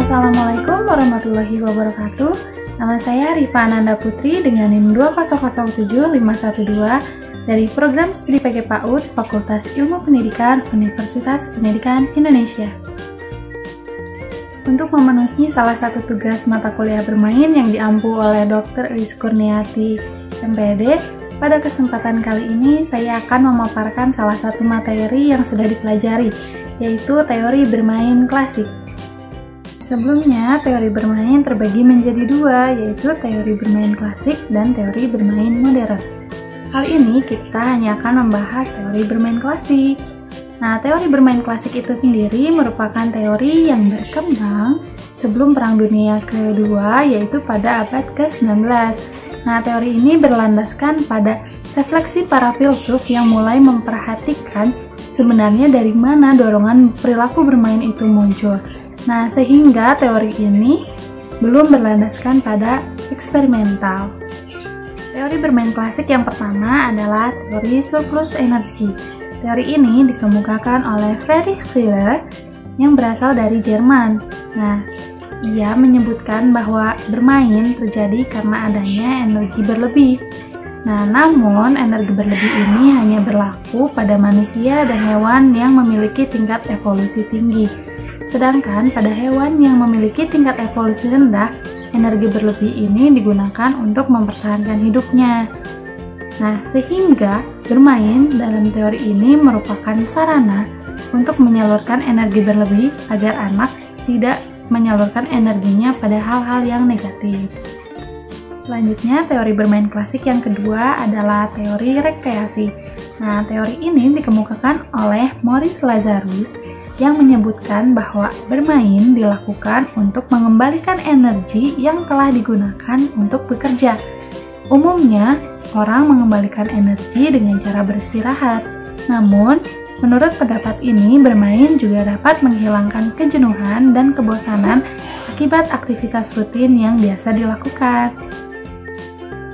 Assalamualaikum warahmatullahi wabarakatuh. Nama saya Rifa Ananda Putri dengan NIM 2007512 dari Program Studi PG PAUD Fakultas Ilmu Pendidikan Universitas Pendidikan Indonesia. Untuk memenuhi salah satu tugas mata kuliah bermain yang diampu oleh Dr. Elis Kurniati, MPD, pada kesempatan kali ini saya akan memaparkan salah satu materi yang sudah dipelajari, yaitu teori bermain klasik. Sebelumnya, teori bermain terbagi menjadi dua, yaitu teori bermain klasik dan teori bermain modern. Kali ini kita hanya akan membahas teori bermain klasik. Nah, teori bermain klasik itu sendiri merupakan teori yang berkembang sebelum Perang Dunia Kedua, yaitu pada abad ke-19. Nah, teori ini berlandaskan pada refleksi para filsuf yang mulai memperhatikan sebenarnya dari mana dorongan perilaku bermain itu muncul. Nah, sehingga teori ini belum berlandaskan pada eksperimental. Teori bermain klasik yang pertama adalah teori surplus energi. Teori ini dikemukakan oleh Friedrich Schiller yang berasal dari Jerman. Nah, ia menyebutkan bahwa bermain terjadi karena adanya energi berlebih. Nah, namun energi berlebih ini hanya berlaku pada manusia dan hewan yang memiliki tingkat evolusi tinggi. Sedangkan pada hewan yang memiliki tingkat evolusi rendah, energi berlebih ini digunakan untuk mempertahankan hidupnya. Nah, sehingga bermain dalam teori ini merupakan sarana untuk menyalurkan energi berlebih agar anak tidak menyalurkan energinya pada hal-hal yang negatif. Selanjutnya, teori bermain klasik yang kedua adalah teori rekreasi. Nah, teori ini dikemukakan oleh Maurice Lazarus yang menyebutkan bahwa bermain dilakukan untuk mengembalikan energi yang telah digunakan untuk bekerja. Umumnya, orang mengembalikan energi dengan cara beristirahat. Namun, menurut pendapat ini, bermain juga dapat menghilangkan kejenuhan dan kebosanan akibat aktivitas rutin yang biasa dilakukan.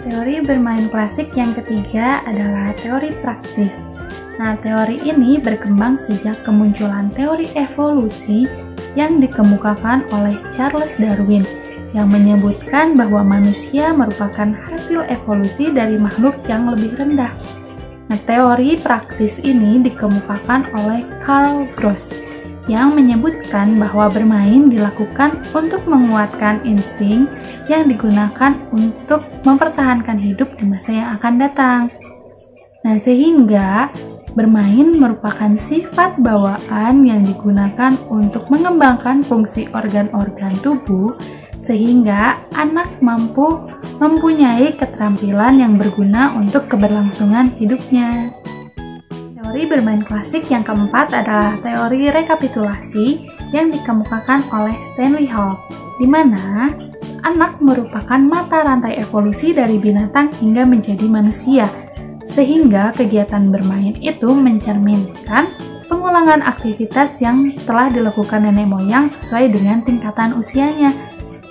Teori bermain klasik yang ketiga adalah teori praktis. Nah, teori ini berkembang sejak kemunculan teori evolusi yang dikemukakan oleh Charles Darwin yang menyebutkan bahwa manusia merupakan hasil evolusi dari makhluk yang lebih rendah. Nah, teori praktis ini dikemukakan oleh Carl Gross yang menyebutkan bahwa bermain dilakukan untuk menguatkan insting yang digunakan untuk mempertahankan hidup di masa yang akan datang. Nah, sehingga bermain merupakan sifat bawaan yang digunakan untuk mengembangkan fungsi organ-organ tubuh sehingga anak mempunyai keterampilan yang berguna untuk keberlangsungan hidupnya. Teori bermain klasik yang keempat adalah teori rekapitulasi yang dikemukakan oleh Stanley Hall, di mana anak merupakan mata rantai evolusi dari binatang hingga menjadi manusia. Sehingga kegiatan bermain itu mencerminkan pengulangan aktivitas yang telah dilakukan nenek moyang sesuai dengan tingkatan usianya.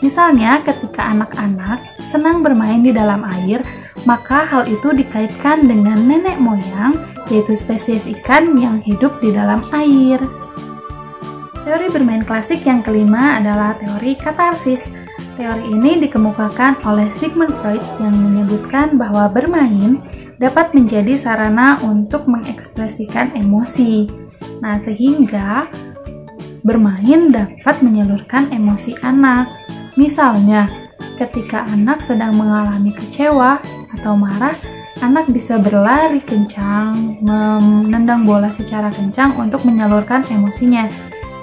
Misalnya, ketika anak-anak senang bermain di dalam air, maka hal itu dikaitkan dengan nenek moyang, yaitu spesies ikan yang hidup di dalam air. Teori bermain klasik yang kelima adalah teori katarsis. Teori ini dikemukakan oleh Sigmund Freud yang menyebutkan bahwa bermain dapat menjadi sarana untuk mengekspresikan emosi. Nah, sehingga bermain dapat menyalurkan emosi anak. Misalnya, ketika anak sedang mengalami kecewa atau marah, anak bisa berlari kencang, menendang bola secara kencang untuk menyalurkan emosinya.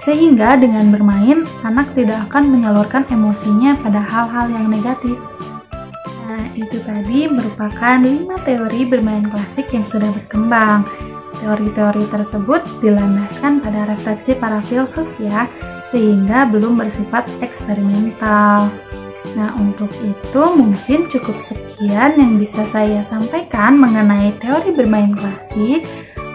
Sehingga dengan bermain, anak tidak akan menyalurkan emosinya pada hal-hal yang negatif. Itu tadi merupakan 5 teori bermain klasik yang sudah berkembang. Teori-teori tersebut dilandaskan pada refleksi para filsuf ya, sehingga belum bersifat eksperimental. Nah, untuk itu mungkin cukup sekian yang bisa saya sampaikan mengenai teori bermain klasik.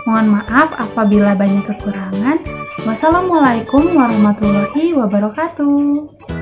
Mohon maaf apabila banyak kekurangan. Wassalamualaikum warahmatullahi wabarakatuh.